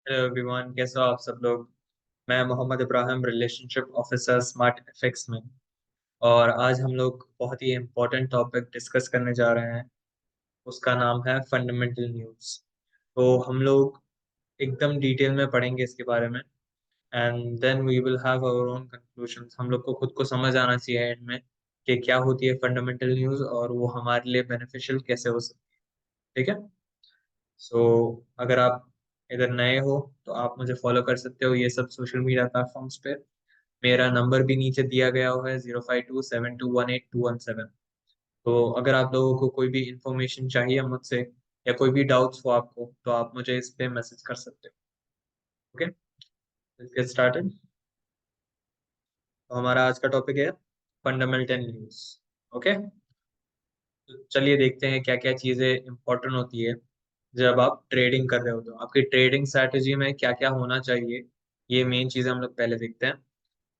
Hello everyone, कैसे हो आप सब लोग। मैं Mohammad Ibrahim, relationship officer smart FX में। और आज हम लोग बहुत ही इम्पोर्टेंट टॉपिक डिस्कस करने जा रहे हैं। उसका नाम है फंडामेंटल न्यूज़। तो हम लोग एकदम डिटेल में पढ़ेंगे इसके बारे में, and then we will have our own conclusions. हम लोग को खुद को समझ आना चाहिए एंड में कि क्या होती है फंडामेंटल न्यूज़ और वो हमारे लिए बेनिफिशियल कैसे हो सकती है। ठीक है। सो अगर आप इधर नए हो तो आप मुझे फॉलो कर सकते हो ये सब सोशल मीडिया प्लेटफॉर्म्स पे। मेरा नंबर भी नीचे दिया गया हुआ है 0527218217। तो अगर आप लोगों को कोई भी इंफॉर्मेशन चाहिए मुझसे या कोई भी डाउट्स हो आपको तो आप मुझे इस पे मैसेज कर सकते हो। Okay, let's get started. तो हमारा आज का टॉपिक है फंडामेंटल न्यूज़। ओके, तो चलिए देखते हैं क्या क्या चीज़ें इंपॉर्टेंट होती है जब आप ट्रेडिंग कर रहे हो। तो आपकी ट्रेडिंग स्ट्रैटेजी में क्या क्या होना चाहिए, ये मेन चीज़ें हम लोग पहले देखते हैं।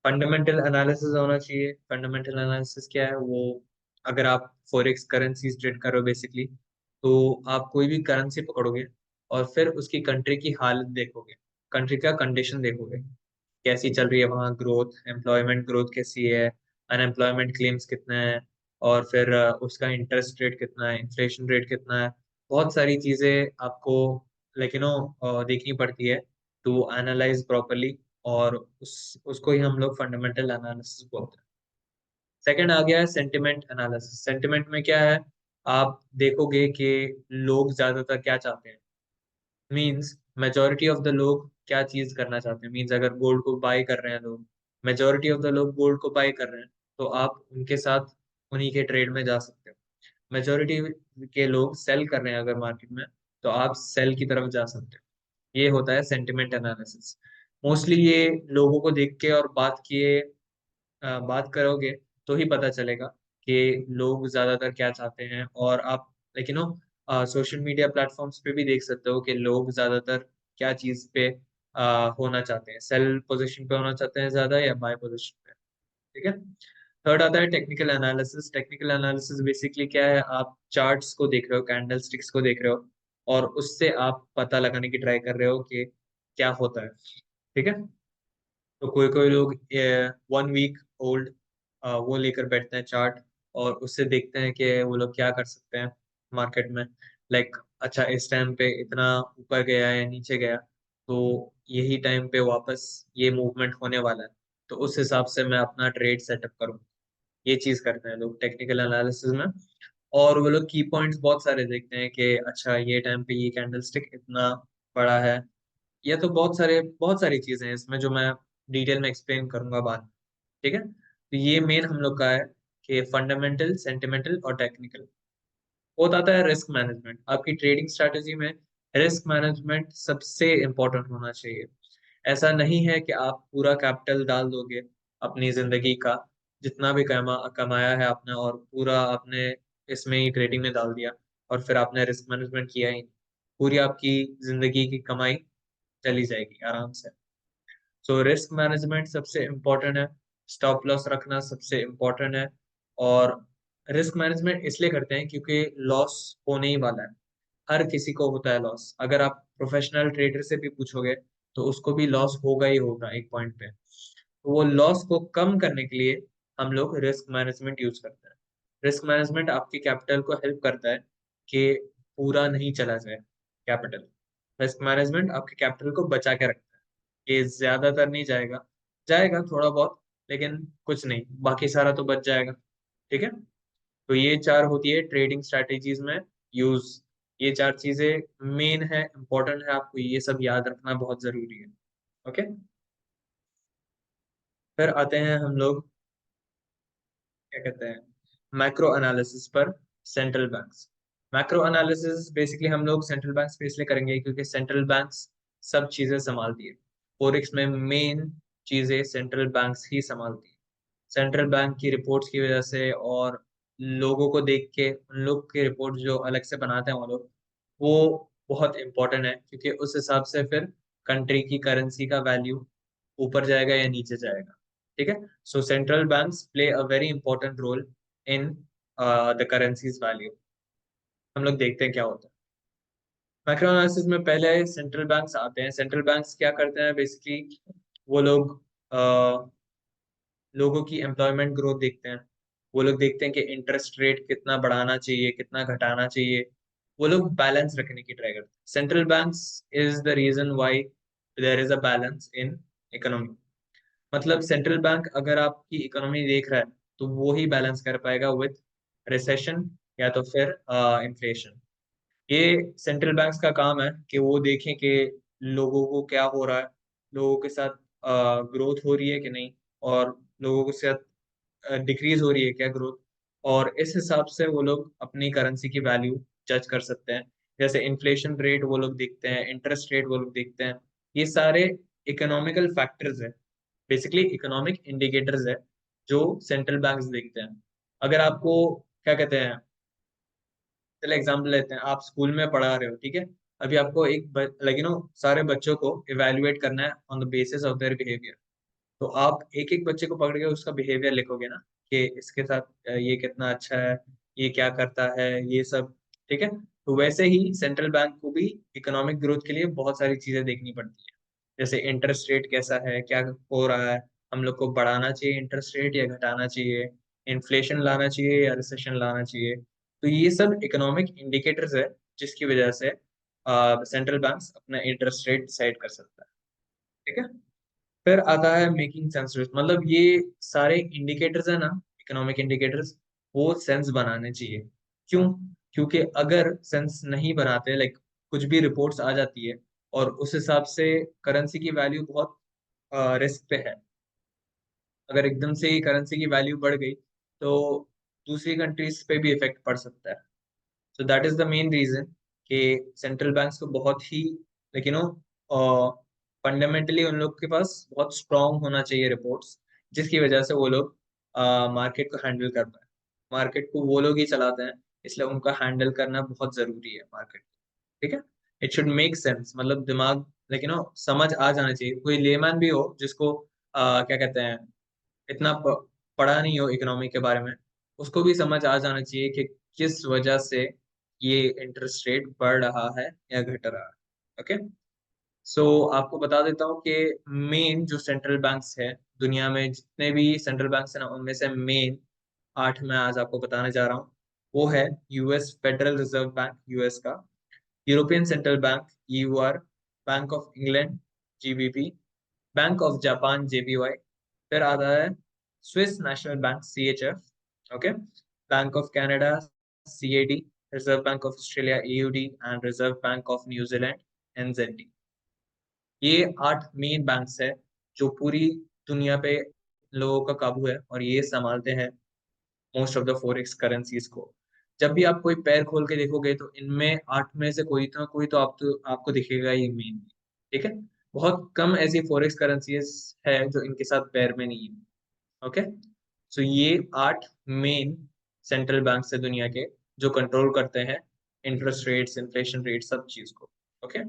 फंडामेंटल एनालिसिस होना चाहिए। फंडामेंटल एनालिसिस क्या है वो, अगर आप फॉरेक्स करेंसीज ट्रेड कर रहे हो बेसिकली, तो आप कोई भी करेंसी पकड़ोगे और फिर उसकी कंट्री की हालत देखोगे, कंट्री का कंडीशन देखोगे, कैसी चल रही है वहाँ, ग्रोथ, एम्प्लॉयमेंट ग्रोथ कैसी है, अनएम्प्लॉयमेंट क्लेम्स कितने हैं, और फिर उसका इंटरेस्ट रेट कितना है, इन्फ्लेशन रेट कितना है। बहुत सारी चीजें आपको लाइक देखनी पड़ती है टू एनालाइज प्रॉपरली। और उसको ही हम लोग फंडामेंटल एनालिसिस बोलते हैं। सेकंड आ गया है सेंटिमेंट एनालिसिस। सेंटिमेंट में क्या है, आप देखोगे कि लोग ज्यादातर क्या चाहते हैं। मींस मेजोरिटी ऑफ द लोग क्या चीज करना चाहते हैं। मींस अगर गोल्ड को बाय कर रहे हैं लोग, मेजोरिटी ऑफ द लोग गोल्ड को बाय कर रहे हैं, तो आप उनके साथ उन्हीं के ट्रेड में जा सकते हो। मेजोरिटी के लोग सेल कर रहे हैं अगर मार्केट में, तो आप सेल की तरफ जा सकते हो। ये होता है सेंटिमेंट एनालिसिस। मोस्टली ये लोगों को देख के और बात करोगे तो ही पता चलेगा कि लोग ज्यादातर क्या चाहते हैं। और आप लाइक सोशल मीडिया प्लेटफॉर्म्स पे भी देख सकते हो कि लोग ज्यादातर क्या चीज पे होना चाहते हैं, सेल पोजीशन पे होना चाहते हैं ज्यादा या बाय पोजीशन पे। ठीक है। थर्ड आता है technical analysis. Technical analysis basically क्या है, आप चार्ट्स को देख रहे हो, कैंडल स्टिक्स को देख रहे हो, और उससे आप पता लगाने की ट्राई कर रहे हो कि क्या होता है। ठीक है। तो कोई कोई लोग 1 वीक ओल्ड वो लेकर बैठते हैं चार्ट, और उससे देखते हैं कि वो लोग क्या कर सकते हैं मार्केट में। लाइक अच्छा, इस टाइम पे इतना ऊपर गया या नीचे गया, तो यही टाइम पे वापस ये मूवमेंट होने वाला है, तो उस हिसाब से मैं अपना ट्रेड सेटअप करूँ। ये चीज करते हैं लोग टेक्निकल एनालिसिस में। और वो लोग की पॉइंट्स बहुत सारे देखते हैं कि अच्छा ये टाइम पे ये कैंडलस्टिक इतना बड़ा है। ये तो बहुत सारी चीजें हैं इसमें जो मैं डिटेल में एक्सप्लेन करूंगा बाद में। ठीक है। तो ये मेन हम लोग का है कि फंडामेंटल, सेंटिमेंटल और टेक्निकल। वो आता है रिस्क मैनेजमेंट। आपकी ट्रेडिंग स्ट्रैटेजी में रिस्क मैनेजमेंट सबसे इम्पोर्टेंट होना चाहिए। ऐसा नहीं है कि आप पूरा कैपिटल डाल दोगे अपनी जिंदगी का, जितना भी कमाया है आपने, और पूरा आपने इसमें ही ट्रेडिंग में डाल दिया, और फिर आपने रिस्क मैनेजमेंट किया ही नहीं। पूरी आपकी जिंदगी की कमाई चली जाएगी आराम से। सो रिस्क मैनेजमेंट सबसे इम्पोर्टेंट है। स्टॉप लॉस रखना सबसे इम्पोर्टेंट है। और रिस्क मैनेजमेंट इसलिए करते हैं क्योंकि लॉस होने ही वाला है। हर किसी को होता है लॉस। अगर आप प्रोफेशनल ट्रेडर से भी पूछोगे तो उसको भी लॉस होगा ही होगा एक पॉइंट पे। तो वो लॉस को कम करने के लिए हम लोग रिस्क मैनेजमेंट यूज करते हैं। रिस्क मैनेजमेंट आपके कैपिटल को हेल्प करता है कि पूरा नहीं चला जाए कैपिटल। रिस्क मैनेजमेंट आपके कैपिटल को बचा के रखता है कि ज्यादातर नहीं जाएगा, जाएगा थोड़ा बहुत, लेकिन कुछ नहीं, बाकी सारा तो बच जाएगा। ठीक है। तो ये चार होती है ट्रेडिंग स्ट्रैटेजीज में यूज। ये चार चीजें मेन है, इंपॉर्टेंट है, आपको ये सब याद रखना बहुत जरूरी है। ओके। फिर आते हैं हम लोग क्या कहते हैं मैक्रो एनालिसिस पर। Central banks. Macro analysis basically हम लोग सेंट्रल बैंक्स पे इसलिए करेंगे क्योंकि सेंट्रल बैंक्स सब चीजें संभालती है। फोरेक्स में मेन चीजें सेंट्रल बैंक्स ही संभालती है। सेंट्रल बैंक की रिपोर्ट्स की वजह से, और लोगों को देख के उन लोग की रिपोर्ट जो अलग से बनाते हैं वो लोग, वो बहुत इंपॉर्टेंट है क्योंकि उस हिसाब से फिर कंट्री की करेंसी का वैल्यू ऊपर जाएगा या नीचे जाएगा। ठीक है। So central banks play a very important role in the currencies value. हम लोग देखते हैं क्या होता है। मैक्रो एनालिसिस में पहले सेंट्रल बैंक्स आते हैं। सेंट्रल बैंक्स क्या करते हैं बेसिकली, वो लोग लोगों की एम्प्लॉयमेंट ग्रोथ देखते हैं। वो लोग देखते हैं कि इंटरेस्ट रेट कितना बढ़ाना चाहिए, कितना घटाना चाहिए। वो लोग बैलेंस रखने की ट्राई करते हैं। Central banks is the reason why there is a balance in economy. मतलब सेंट्रल बैंक अगर आपकी इकोनॉमी देख रहा है तो वो ही बैलेंस कर पाएगा विद रिसेशन या तो फिर इन्फ्लेशन। ये सेंट्रल बैंक्स का काम है कि वो देखें कि लोगों को क्या हो रहा है, लोगों के साथ ग्रोथ हो रही है कि नहीं, और लोगों के साथ डिक्रीज हो रही है क्या ग्रोथ। और इस हिसाब से वो लोग अपनी करेंसी की वैल्यू जज कर सकते हैं। जैसे इन्फ्लेशन रेट वो लोग देखते हैं, इंटरेस्ट रेट वो लोग देखते हैं। ये सारे इकोनॉमिकल फैक्टर्स है, बेसिकली इकोनॉमिक इंडिकेटर्स है जो सेंट्रल बैंक्स देखते हैं। अगर आपको क्या कहते हैं, चलो एग्जाम्पल लेते हैं, आप स्कूल में पढ़ा रहे हो, ठीक है। अभी आपको एक सारे बच्चों को इवेल्युएट करना है on the basis of their behaviour. तो आप एक एक बच्चे को पकड़ के उसका बिहेवियर लिखोगे ना, कि इसके साथ ये कितना अच्छा है, ये क्या करता है, ये सब। ठीक है, तो वैसे ही सेंट्रल बैंक को भी इकोनॉमिक ग्रोथ के लिए बहुत सारी चीजें देखनी पड़ती है। जैसे इंटरेस्ट रेट कैसा है, क्या हो रहा है, हम लोग को बढ़ाना चाहिए इंटरेस्ट रेट या घटाना चाहिए, इन्फ्लेशन लाना चाहिए या रिसेशन लाना चाहिए। तो ये सब इकोनॉमिक इंडिकेटर्स है जिसकी वजह से सेंट्रल बैंक्स अपना इंटरेस्ट रेट डिसाइड कर सकता है। ठीक है, फिर आता है मेकिंग सेंस। मतलब ये सारे इंडिकेटर्स है ना, इकोनॉमिक इंडिकेटर्स, वो सेंस बनाने चाहिए। क्यों? क्योंकि अगर सेंस नहीं बनाते, लाइक कुछ भी रिपोर्ट्स आ जाती है और उस हिसाब से करेंसी की वैल्यू बहुत रिस्क पे है। अगर एकदम से ही करेंसी की वैल्यू बढ़ गई तो दूसरी कंट्रीज पे भी इफेक्ट पड़ सकता है। So that is the main reason कि सेंट्रल बैंक्स को बहुत ही, लाइक फंडामेंटली उन लोग के पास बहुत स्ट्रांग होना चाहिए रिपोर्ट्स, जिसकी वजह से वो लोग मार्केट को हैंडल कर पाए। मार्केट को वो लोग ही चलाते हैं, इसलिए उनका हैंडल करना बहुत जरूरी है मार्केट। ठीक है, इट शुड मेक सेंस, मतलब दिमाग, समझ आ जाना चाहिए। कोई लेमैन भी हो जिसको क्या कहते हैं, इतना पढ़ा नहीं हो इकोनॉमी के बारे में, उसको भी समझ आ जाना चाहिए कि किस वजह से ये इंटरेस्ट रेट बढ़ रहा है या घट रहा है। ओके, सो आपको बता देता हूँ कि मेन जो सेंट्रल बैंक्स है दुनिया में, जितने भी सेंट्रल बैंक्स है ना, उनमें से मेन 8 मैं आज आपको बताने जा रहा हूँ। वो है US federal reserve bank, US का, European central bank, यूआर, bank of England, GBP, bank of Japan, जेबीवाई, फिर आता है Swiss national bank, CHF, okay, bank of Canada, CAD, reserve bank of Australia, AUD, and reserve bank of New Zealand, NZD. ये 8 main banks है जो पूरी दुनिया पे लोगों का काबू है, और ये संभालते हैं most of the forex currencies को। जब भी आप कोई पैर खोल के देखोगे तो इनमें 8 में से कोई तो आपको दिखेगा ये मेन। ठीक है, बहुत कम ऐसी फॉरेक्स करेंसीज है जो इनके साथ पैर में नहीं है। ओके, सो ये 8 मेन सेंट्रल बैंक है दुनिया के, जो कंट्रोल करते हैं इंटरेस्ट रेट्स, इन्फ्लेशन रेट, सब चीज को। ओके,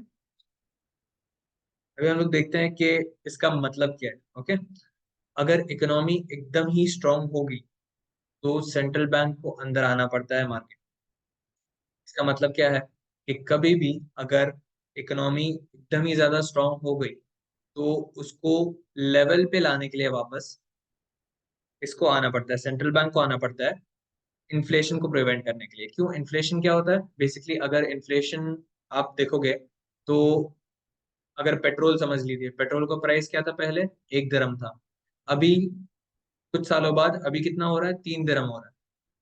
अभी हम लोग देखते हैं कि इसका मतलब क्या है। ओके, अगर इकोनॉमी एकदम ही स्ट्रांग होगी तो सेंट्रल बैंक को अंदर आना पड़ता है मार्केट। इसका मतलब क्या है कि कभी भी अगर इकोनॉमी एकदम ही ज्यादा स्ट्रांग हो गई तो उसको लेवल पे लाने के लिए वापस इसको आना पड़ता है, सेंट्रल बैंक को आना पड़ता है, इन्फ्लेशन को प्रिवेंट करने के लिए। क्यों? इन्फ्लेशन क्या होता है बेसिकली, अगर इन्फ्लेशन आप देखोगे तो, अगर पेट्रोल समझ लीजिए, पेट्रोल का प्राइस क्या था पहले, 1 दिरहम था। अभी कुछ सालों बाद अभी कितना हो रहा है, 3 दिरहम हो रहा है।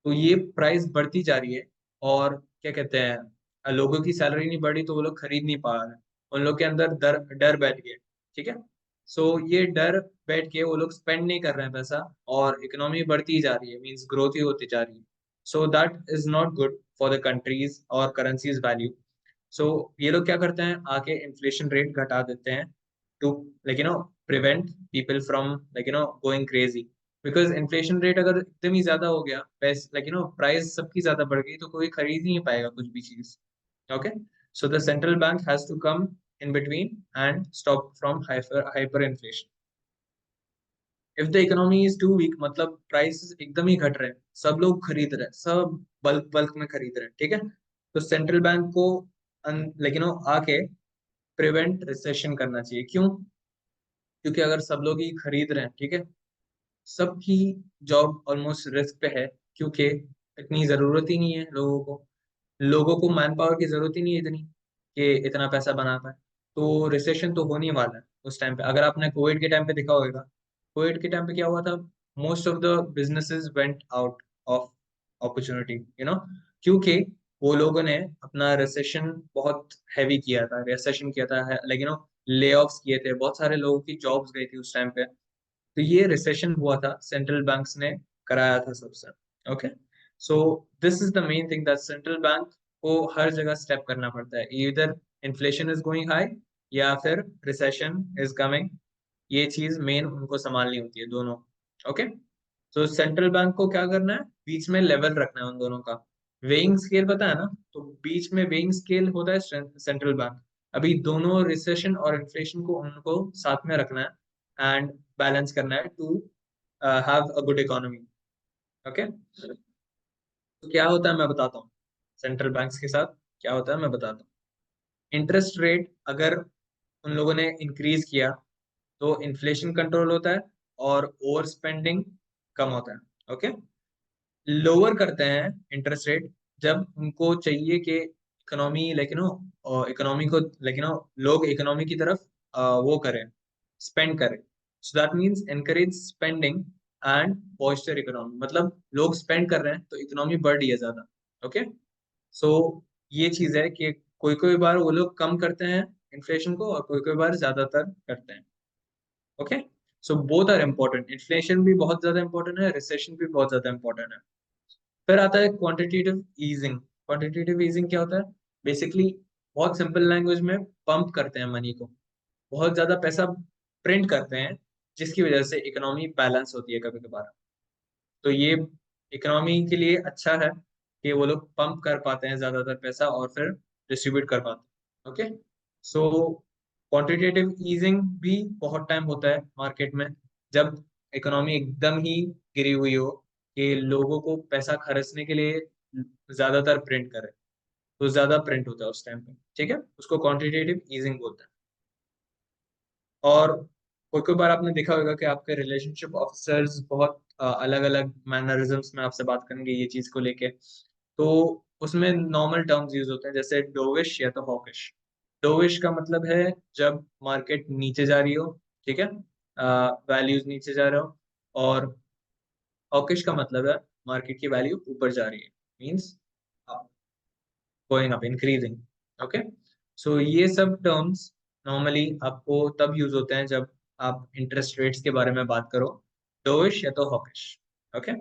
तो ये प्राइस बढ़ती जा रही है, और क्या कहते हैं, लोगों की सैलरी नहीं बढ़ी तो वो लोग खरीद नहीं पा रहे, उन लोग के अंदर डर डर बैठ गया। ठीक है, सो ये डर बैठ के वो लोग स्पेंड नहीं कर रहे हैं पैसा, और इकोनॉमी बढ़ती ही जा रही है, मींस ग्रोथ ही होती जा रही है। So that is not good for the countries और करेंसीज वैल्यू। सो ये लोग क्या करते हैं, आके इन्फ्लेशन रेट घटा देते हैं to, prevent people from going crazy. Because inflation rate अगर एकदम ही ज्यादा हो गया, पैस प्राइस सबकी ज्यादा बढ़ गई, तो कोई खरीद नहीं पाएगा कुछ भी चीज। Okay, so the central bank has to come in between and stop from hyper inflation. If the economy is too weak, मतलब प्राइस एकदम ही घट रहे हैं, सब लोग खरीद रहे हैं, सब बल्क बल्क में खरीद रहे हैं, ठीक है, तो सेंट्रल बैंक को लेकिन वो आके प्रिवेंट रिसेशन करना चाहिए। क्यों? क्योंकि अगर सब लोग ही खरीद रहे हैं, ठीक है, सबकी जॉब ऑलमोस्ट रिस्क पे है, क्योंकि इतनी जरूरत ही नहीं है लोगों को मैन पावर की जरूरत ही नहीं है इतनी कि इतना पैसा बना पाए। तो रिसेशन तो होने वाला है उस टाइम पे। अगर आपने कोविड के टाइम पे देखा होगा, कोविड के टाइम पे क्या हुआ था, most of the businesses went out of opportunity, क्योंकि वो लोगों ने अपना रिसेशन बहुत हैवी किया था, रिसेशन किया था, लेकिन ले ऑफ्स किए थे, बहुत सारे लोगों की जॉब्स गई थी उस टाइम पे। तो ये रिसेशन हुआ था, सेंट्रल बैंक्स ने कराया था सबसे। Okay, so this is the main thing that central bank को हर जगह स्टेप करना पड़ता है। इधर इन्फ्लेशन इज गोइंग हाई या फिर रिसेशन इज कमिंग, ये चीज मेन उनको संभालनी होती है, दोनों। ओके, तो सेंट्रल बैंक को क्या करना है, बीच में लेवल रखना है उन दोनों का। वेइंग स्केल पता है ना, तो बीच में वेइंग स्केल होता है सेंट्रल बैंक। अभी दोनों रिसेशन और इन्फ्लेशन को उनको साथ में रखना है एंड बैलेंस करना है to have a good economy. Okay, तो क्या होता है मैं बताता हूँ, सेंट्रल बैंक्स के साथ क्या होता है मैं बताता हूँ। इंटरेस्ट रेट अगर उन लोगों ने इंक्रीज किया तो इन्फ्लेशन कंट्रोल होता है और ओवर स्पेंडिंग कम होता है। ओके, लोअर करते हैं इंटरेस्ट रेट जब उनको चाहिए कि इकोनॉमी, लेकिन इकोनॉमी को, लेकिन लोग इकोनॉमी की तरफ वो करें, स्पेंड करें। So that means encourage spending and foster economy, मतलब लोग स्पेंड कर रहे हैं तो इकोनॉमी बढ़ रही है ज्यादा। ओके, सो ये चीज है कि कोई कोई बार वो लोग कम करते हैं इन्फ्लेशन को और कोई कोई बार ज्यादातर करते हैं। Okay, so both are important, inflation भी बहुत ज्यादा इंपॉर्टेंट है, रिसेशन भी बहुत ज्यादा इंपॉर्टेंट है। फिर आता है क्वांटिटेटिव ईजिंग। क्वांटिटेटिव ईजिंग क्या होता है? बेसिकली बहुत सिंपल लैंग्वेज में पंप करते हैं मनी को, बहुत ज्यादा पैसा प्रिंट करते हैं, जिसकी वजह से इकोनॉमी बैलेंस होती है कभी कभार। तो ये इकोनॉमी के लिए अच्छा है कि वो लोग पंप कर पाते हैं ज्यादातर पैसा और फिर डिस्ट्रीब्यूट कर पाते हैं। ओके, सो क्वांटिटेटिव ईजिंग भी बहुत टाइम होता है मार्केट में, जब इकोनॉमी एकदम ही गिरी हुई हो कि लोगों को पैसा खर्चने के लिए ज्यादातर प्रिंट करे, तो ज्यादा प्रिंट होता है उस टाइम पे, ठीक है, उसको क्वांटिटेटिव ईजिंग बोलते हैं। और कोई कोई बार आपने देखा होगा कि आपके रिलेशनशिप ऑफिसर्स बहुत अलग अलग मैनरिज्म्स में आपसे बात करेंगे ये चीज को लेके, तो उसमें नॉर्मल टर्म्स यूज होते हैं, जैसे डोविश या तो हॉकिश। डोविश का मतलब है जब मार्केट नीचे जा रही हो, ठीक है, वैल्यूज नीचे जा रहे हो, और हॉकिश का मतलब है मार्केट की वैल्यू ऊपर जा रही है, means going up, increasing. Okay, so ये सब टर्म्स नॉर्मली आपको तब यूज होते हैं जब आप इंटरेस्ट रेट्स के बारे में बात करो, डोविश या तो hawkish. Okay,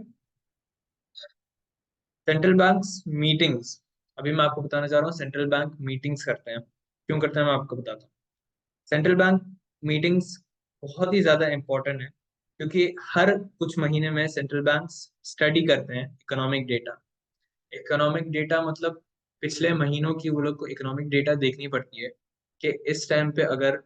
central banks meetings, अभी मैं आपको बताना चाह रहा हूँ सेंट्रल बैंक मीटिंग्स करते हैं, क्यों करते हैं मैं आपको बताता हूँ। सेंट्रल बैंक मीटिंग्स बहुत ही ज्यादा इंपॉर्टेंट है, क्योंकि हर कुछ महीने में सेंट्रल बैंक्स स्टडी करते हैं इकोनॉमिक डेटा। इकोनॉमिक डेटा मतलब पिछले महीनों की वो लोग को इकोनॉमिक डेटा देखनी पड़ती है कि इस टाइम पे अगर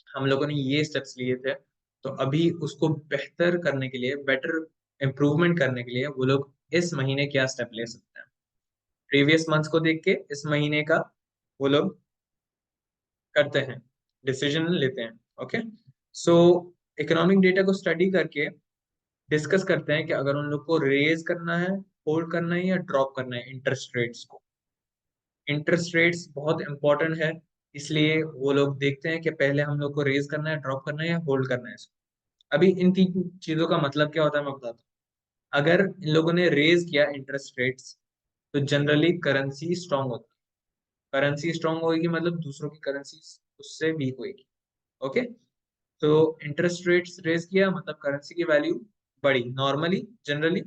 हम लोगों ने ये स्टेप्स लिए थे, तो अभी उसको बेहतर करने के लिए, बेटर इम्प्रूवमेंट करने के लिए वो लोग इस महीने क्या स्टेप ले सकते हैं, प्रीवियस मंथ्स को देख के इस महीने का वो लोग करते हैं, डिसीजन लेते हैं। ओके, सो इकोनॉमिक डेटा को स्टडी करके डिस्कस करते हैं कि अगर उन लोग को रेज करना है, होल्ड करना है या ड्रॉप करना है इंटरेस्ट रेट्स को। इंटरेस्ट रेट्स बहुत इंपॉर्टेंट है, इसलिए वो लोग देखते हैं कि पहले हम लोग को रेज करना है, ड्रॉप करना है या होल्ड करना है इसको। अभी इन तीन चीजों का मतलब क्या होता है मैं बताता हूँ। अगर इन लोगों ने रेज किया इंटरेस्ट रेट्स, तो जनरली करेंसी स्ट्रांग होती है। करेंसी स्ट्रांग होगी मतलब दूसरों की करेंसी उससे वीक होगी। ओके, तो इंटरेस्ट रेट्स रेज किया मतलब करेंसी की वैल्यू बढ़ी, नॉर्मली जनरली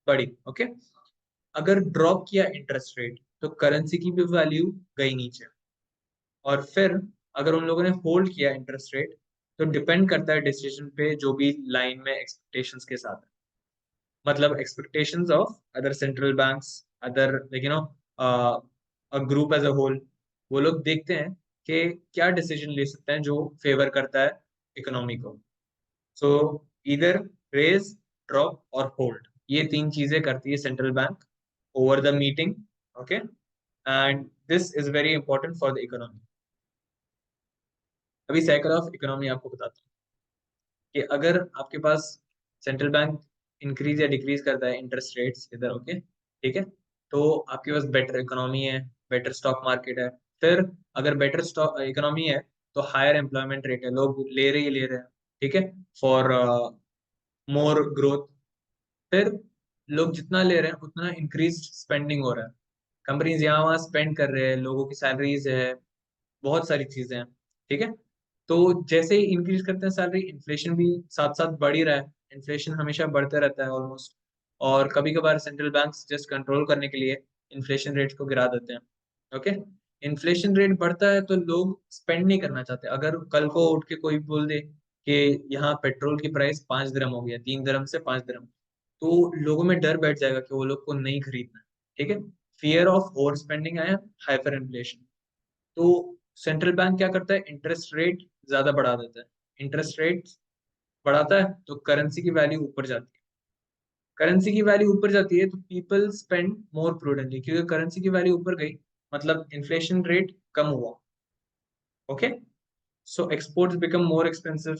बढ़ी। ओके, अगर ड्रॉप किया इंटरेस्ट रेट तो करेंसी की भी वैल्यू गई नीचे। और फिर अगर उन लोगों ने होल्ड किया इंटरेस्ट रेट, तो डिपेंड करता है डिसीजन पे जो भी लाइन में एक्सपेक्टेशंस के साथ है, मतलब expectations of other central banks, other a group as a whole. वो लोग देखते हैं कि क्या डिसीजन ले सकते हैं जो फेवर करता है इकोनॉमी को। सो इधर रेज, ड्रॉप और होल्ड, ये तीन चीजें करती है central bank over the meeting. Okay, and this is very important for the economy. अभी साइकिल ऑफ इकोनॉमी आपको बताता हूँ कि अगर आपके पास सेंट्रल बैंक इंक्रीज या डिक्रीज करता है इंटरेस्ट रेट्स इधर, ओके ठीक है, तो आपके पास बेटर इकोनॉमी है, बेटर स्टॉक मार्केट है। फिर अगर बेटर स्टॉक इकोनॉमी है तो हायर एम्प्लॉयमेंट रेट है, लोग ले रहे हैं, ठीक है, फॉर मोर ग्रोथ। फिर लोग जितना ले रहे हैं उतना इंक्रीज स्पेंडिंग हो रहा है, कंपनीज यहाँ वहाँ स्पेंड कर रहे हैं, लोगों की सैलरीज है, बहुत सारी चीजें हैं, ठीक है। तो जैसे ही इंक्रीज करते हैं सैलरी, इन्फ्लेशन भी साथ साथ बढ़ ही रहा है, इन्फ्लेशन हमेशा बढ़ते रहता है ऑलमोस्ट। और कभी कभार सेंट्रल बैंक्स जस्ट कंट्रोल करने के लिए इन्फ्लेशन रेट को गिरा देते हैं, ओके। इन्फ्लेशन रेट बढ़ता है तो लोग स्पेंड नहीं करना चाहते। अगर कल को उठ के कोई बोल दे कि यहाँ पेट्रोल की प्राइस 5 दिरहम हो गया, 3 दिरहम से 5 दिरहम, तो लोगों में डर बैठ जाएगा कि वो लोग को नहीं खरीदना है, ठीक है। फियर ऑफ ओवर स्पेंडिंग है, हाइपर इन्फ्लेशन। तो सेंट्रल बैंक क्या करता है, इंटरेस्ट रेट ज्यादा बढ़ा देता है। इंटरेस्ट रेट बढ़ाता है तो करेंसी की वैल्यू ऊपर जाती है। करेंसी की वैल्यू ऊपर जाती है तो पीपल स्पेंड मोर प्रूडेंटली, क्योंकि करेंसी की वैल्यू ऊपर गई मतलब इन्फ्लेशन रेट कम हुआ, okay. So exports become more expensive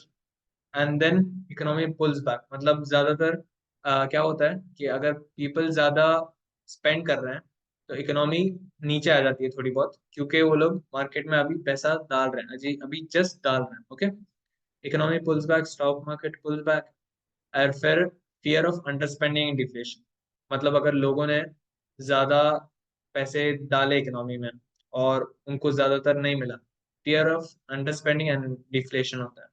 and then economy pulls back. मतलब ज्यादातर क्या होता है कि अगर पीपल ज्यादा स्पेंड कर रहे हैं तो इकोनॉमी नीचे आ जाती है थोड़ी बहुत, क्योंकि वो लोग मार्केट में अभी पैसा डाल रहे हैं, अजी अभी जस्ट डाल रहे हैं, okay. Economy pulls back, stock market pulls back. और फिर fear of under spending and deflation. मतलब अगर लोगों ने ज्यादा पैसे डाले इकोनॉमी में और उनको ज्यादातर नहीं मिला, fear of under spending and deflation होता है।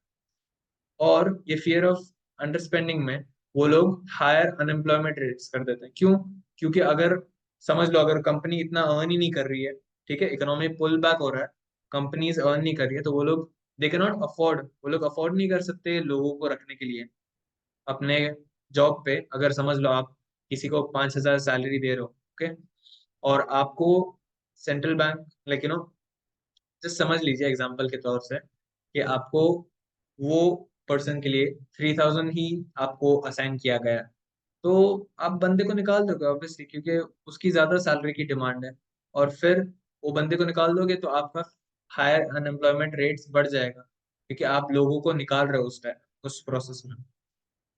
और ये फियर ऑफ अंडरस्पेंडिंग में वो लोग हायर अनएम्प्लॉयमेंट रेट्स कर देते हैं। क्यों? क्योंकि अगर समझ लो अगर कंपनी इतना अर्न ही नहीं कर रही है, ठीक है, इकोनॉमी पुल बैक हो रहा है, कंपनीज अर्न नहीं कर रही है, तो वो लोग दे कैन नॉट अफोर्ड, वो लोग अफोर्ड नहीं कर सकते लोगों को रखने के लिए अपने जॉब पे। अगर समझ लो आप किसी को 5,000 सैलरी दे रहे हो, ओके, और आपको सेंट्रल बैंक लाइक जस्ट समझ लीजिए एग्जाम्पल के तौर से कि आपको वो पर्सन के लिए 3,000 ही आपको असाइन किया गया है, तो आप बंदे को निकाल दोगे ऑब्वियसली, क्योंकि उसकी ज्यादा सैलरी की डिमांड है। और फिर वो बंदे को निकाल दोगे तो आपका हायर अनएम्प्लॉयमेंट रेट्स बढ़ जाएगा, क्योंकि आप लोगों को निकाल रहे हो उस टाइम, उस प्रोसेस में।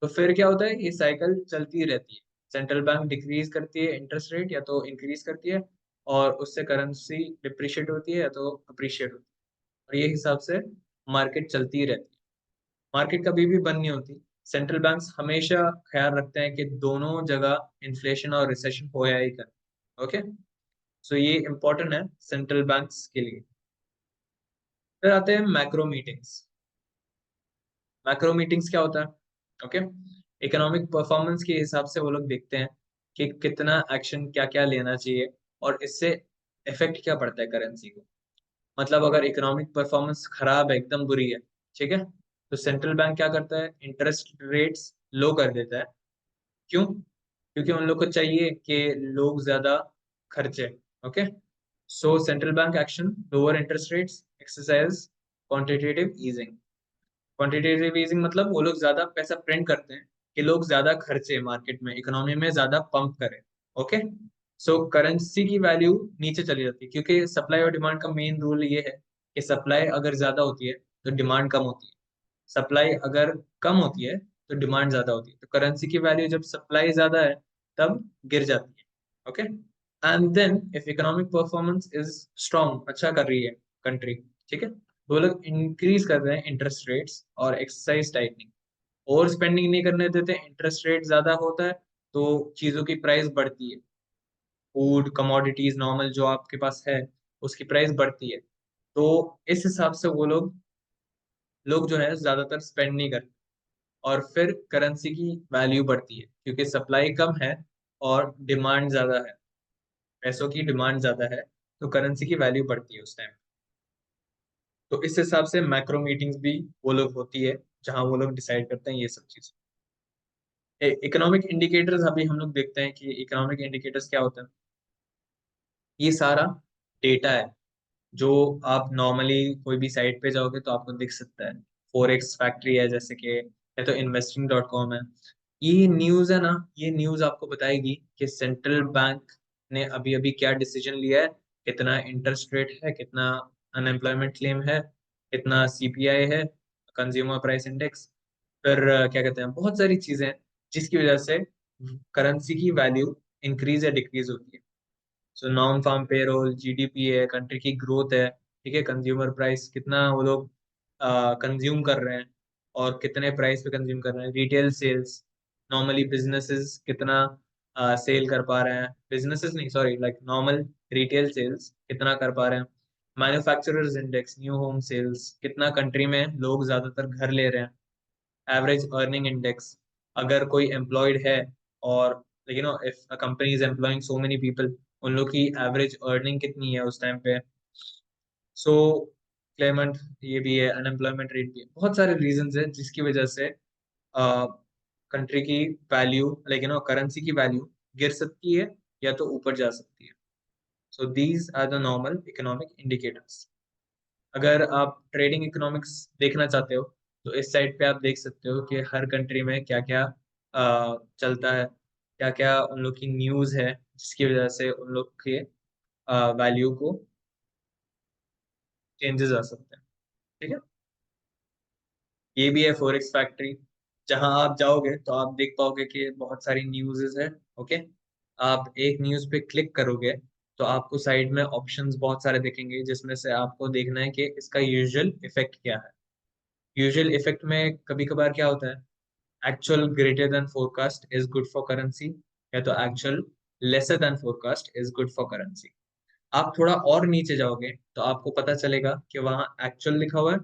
तो फिर क्या होता है, ये साइकिल चलती रहती है। सेंट्रल बैंक डिक्रीज करती है इंटरेस्ट रेट या तो इंक्रीज करती है, और उससे करेंसी डिप्रिशिएट होती है या तो अप्रिशिएट होती है, और ये हिसाब से मार्केट चलती रहती है। मार्केट कभी भी बंद नहीं होती। सेंट्रल बैंक्स हमेशा ख्याल रखते हैं कि दोनों जगह इन्फ्लेशन और रिसेशन होया ही कर, ओके। सो ये इंपॉर्टेंट है सेंट्रल बैंक्स के लिए। फिर आते हैं मैक्रो मीटिंग्स। मैक्रो मीटिंग्स क्या होता है, ओके। इकोनॉमिक परफॉर्मेंस के हिसाब से वो लोग देखते हैं कि कितना एक्शन क्या क्या लेना चाहिए, और इससे इफेक्ट क्या पड़ता है करेंसी को। मतलब अगर इकोनॉमिक परफॉर्मेंस खराब है, एकदम बुरी है, ठीक है, तो सेंट्रल बैंक क्या करता है, इंटरेस्ट रेट्स लो कर देता है। क्यों? क्योंकि उन लोग को चाहिए कि लोग ज्यादा खर्चे, ओके। सो central bank action, lower interest rates, exercise quantitative easing. Quantitative easing मतलब वो लोग ज्यादा पैसा प्रिंट करते हैं कि लोग ज्यादा खर्चे मार्केट में, इकोनॉमी में ज्यादा पंप करें, ओके। सो करेंसी की वैल्यू नीचे चली जाती है, क्योंकि सप्लाई और डिमांड का मेन रूल ये है कि सप्लाई अगर ज्यादा होती है तो डिमांड कम होती है, सप्लाई अगर कम होती है तो डिमांड ज्यादा होती है। तो करेंसी की वैल्यू जब सप्लाई ज्यादा है तब गिर जाती है, okay. And then if economic performance is strong, अच्छा कर रही है कंट्री, ठीक है, तो वो लोग इंक्रीज कर रहे हैं इंटरेस्ट रेट्स और एक्सरसाइज टाइटनिंग। ओवर स्पेंडिंग नहीं करने देते, इंटरेस्ट रेट ज्यादा होता है तो चीजों की प्राइस बढ़ती है, फूड कमोडिटीज नॉर्मल जो आपके पास है उसकी प्राइस बढ़ती है। तो इस हिसाब से वो लोग जो है ज्यादातर स्पेंड नहीं करते, और फिर करेंसी की वैल्यू बढ़ती है क्योंकि सप्लाई कम है और डिमांड ज्यादा है, पैसों की डिमांड ज्यादा है, तो करेंसी की वैल्यू बढ़ती है उस टाइम। तो इस हिसाब से मैक्रो मीटिंग्स भी वो लोग होती है जहां वो लोग डिसाइड करते हैं ये सब चीज। इकोनॉमिक इंडिकेटर्स अभी हम लोग देखते हैं कि इकोनॉमिक इंडिकेटर्स क्या होते हैं। ये सारा डेटा है जो आप नॉर्मली कोई भी साइट पे जाओगे तो आपको दिख सकता है। फॉरेक्स फैक्ट्री है जैसे कि, या तो investing.com है। ये न्यूज है ना, ये न्यूज आपको बताएगी कि सेंट्रल बैंक ने अभी अभी क्या डिसीजन लिया है कितना इंटरेस्ट रेट है, कितना अनएम्प्लॉयमेंट क्लेम है, कितना सीपीआई है, कंज्यूमर प्राइस इंडेक्स, फिर क्या कहते हैं, बहुत सारी चीजें हैं जिसकी वजह से करेंसी की वैल्यू इंक्रीज या डिक्रीज होती है। So non farm payroll, GDP है, कंट्री की ग्रोथ है, ठीक है, कंज्यूमर प्राइस कितना वो लोग कंज्यूम कर रहे हैं और कितने प्राइस पे कंज्यूम कर रहे हैं, रिटेल सेल्स, नॉर्मली बिजनेसेस कितना सेल कर पा रहे हैं, बिजनेसेस नहीं sorry like normal retail sales कितना कर पा रहे हैं, manufacturers index, new home sales, कितना कंट्री में लोग ज्यादातर घर ले रहे हैं, एवरेज अर्निंग इंडेक्स, अगर कोई एम्प्लॉयड है और you know if a company is employing so many people, उन लोग की एवरेज अर्निंग कितनी है उस टाइम पे। सो क्लेमेंट ये भी है, अनएम्प्लॉयमेंट रेट भी है, बहुत सारे रीजंस है जिसकी वजह से कंट्री की वैल्यू लाइक करेंसी की वैल्यू गिर सकती है या तो ऊपर जा सकती है। So these are the normal economic indicators. अगर आप ट्रेडिंग इकोनॉमिक्स देखना चाहते हो तो इस साइट पे आप देख सकते हो कि हर कंट्री में क्या क्या चलता है, क्या क्या उन लोग की न्यूज़ है जिसकी वजह से उन लोग के वैल्यू को चेंजेस आ सकते हैं। ठीक है, ये भी है फॉरेक्स फैक्ट्री, जहां आप जाओगे तो आप देख पाओगे कि बहुत सारी न्यूज़ है। ओके, आप एक न्यूज़ पे क्लिक करोगे तो आपको साइड में ऑप्शंस बहुत सारे दिखेंगे जिसमें से आपको देखना है कि इसका यूजुअल इफेक्ट क्या है। यूजुअल इफेक्ट में कभी कभार क्या होता है, actual greater than forecast is good for currency, या तो actual lesser than forecast is good for currency. आप थोड़ा और नीचे जाओगे तो आपको पता चलेगा कि वहाँ एक्चुअल लिखा हुआ है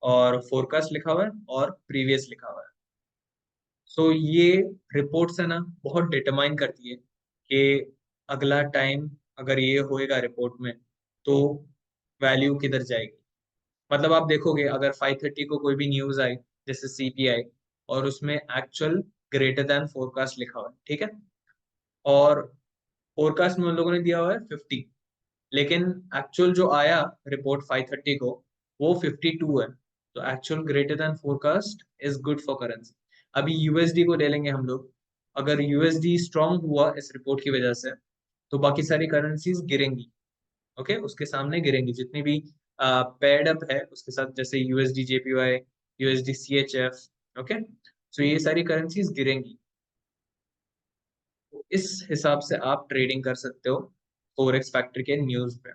और फोरकास्ट लिखा हुआ है और प्रीवियस लिखा हुआ है। सो ये रिपोर्ट्स है ना बहुत डिटरमाइन करती है कि अगला टाइम अगर ये होएगा रिपोर्ट में तो वैल्यू किधर जाएगी। मतलब आप देखोगे अगर 5:30 को कोई भी न्यूज आई जैसे सीपीआई और उसमें एक्चुअल ग्रेटर देन फोरकास्ट लिखा हुआ है, ठीक है, और फोरकास्ट में उन लोगों ने दिया हुआ है 50, लेकिन एक्चुअल जो आया रिपोर्ट 5:30 को वो 52 है, तो actual greater than forecast is good for currency. अभी यूएसडी को ले लेंगे हम लोग, अगर यूएसडी स्ट्रांग हुआ इस रिपोर्ट की वजह से तो बाकी सारी करेंसीज गिरेंगी। ओके, उसके सामने गिरेंगी जितनी भी पेड अप है उसके साथ, जैसे USD JPY, USD CHF. Okay, so ये सारी करेंसीज गिरेंगी, तो इस हिसाब से आप ट्रेडिंग कर सकते हो फोरेक्स फैक्ट्री के न्यूज पे।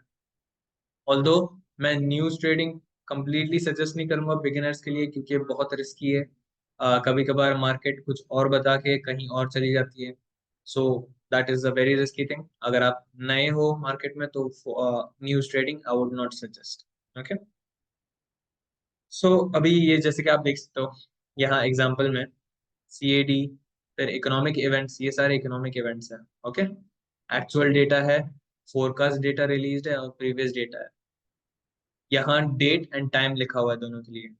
ऑल्दो मैं न्यूज ट्रेडिंग कंप्लीटली सजेस्ट नहीं करूंगा बिगिनर्स के लिए क्योंकि ये बहुत रिस्की है। कभी कभार मार्केट कुछ और बता के कहीं और चली जाती है, so that is a very risky thing. अगर आप नए हो मार्केट में तो news trading I would not suggest. Okay, so अभी ये जैसे कि आप देख सकते हो यहाँ एग्जांपल में सीएडी, फिर इकोनॉमिक इवेंट्स, ये सारे इकोनॉमिक इवेंट्स हैं। ओके, एक्चुअल डेटा है, फोरकास्ट डेटा रिलीज्ड है और प्रीवियस डेटा है। यहाँ डेट एंड टाइम लिखा हुआ है दोनों के लिए।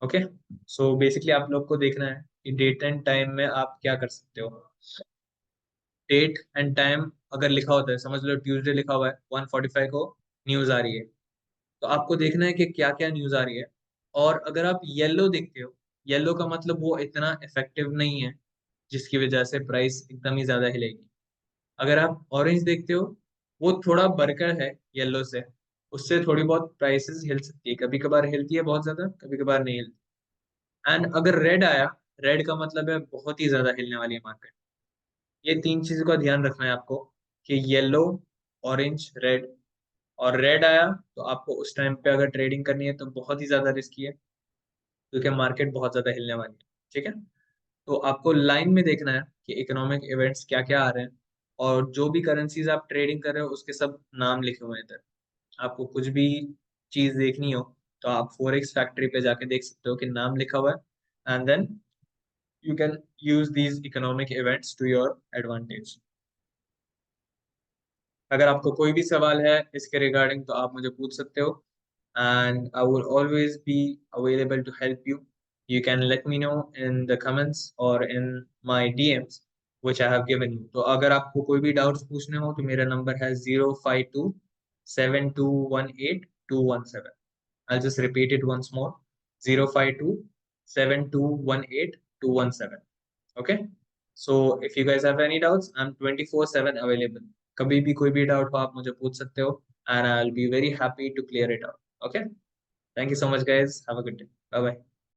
ओके, सो बेसिकली आप लोग को देखना है कि डेट एंड टाइम में आप क्या कर सकते हो। डेट एंड टाइम अगर लिखा होता है, समझ लो ट्यूसडे लिखा हुआ है 1:45 को न्यूज आ रही है, तो आपको देखना है कि क्या क्या न्यूज आ रही है। और अगर आप येलो देखते हो, येलो का मतलब वो इतना इफेक्टिव नहीं है जिसकी वजह से प्राइस एकदम ही ज्यादा हिलेगी। अगर आप ऑरेंज देखते हो, वो थोड़ा बरकर है येलो से, उससे थोड़ी बहुत प्राइसेस हिल सकती है, कभी कभार हिलती है बहुत ज्यादा, कभी कभार नहीं हिलती। एंड अगर रेड आया, रेड का मतलब है बहुत ही ज्यादा हिलने वाली है मार्केट। ये तीन चीजों का ध्यान रखना है आपको कि येलो, ऑरेंज, रेड। और रेड आया तो आपको उस टाइम पे अगर ट्रेडिंग करनी है तो बहुत ही ज्यादा रिस्की है क्योंकि मार्केट बहुत ज्यादा हिलने वाली है। ठीक है, तो आपको लाइन में देखना है कि इकोनॉमिक इवेंट्स क्या क्या आ रहे हैं और जो भी करेंसीज आप ट्रेडिंग कर रहे हो उसके सब नाम लिखे हुए हैं इधर। आपको कुछ भी चीज देखनी हो तो आप फोरेक्स फैक्ट्री पे जाके देख सकते हो कि नाम लिखा हुआ है, and then you can use these economic events to your advantage. अगर आपको कोई भी सवाल है इसके रिगार्डिंग तो आप मुझे पूछ सकते हो, and I will always be available to help you. You can let me know in the comments or in my DMs which I have given you. तो अगर आपको कोई भी डाउट्स पूछने हो तो मेरा नंबर है 052 7218 217। I'll just repeat it once more, 052 7218 217। Okay, so if you guys have any doubts I'm 24/7 available। कभी भी कोई भी डाउट हो आप मुझे पूछ सकते हो, and I'll be very happy to clear it out. Okay. Thank you so much, guys. Have a good day. Bye bye.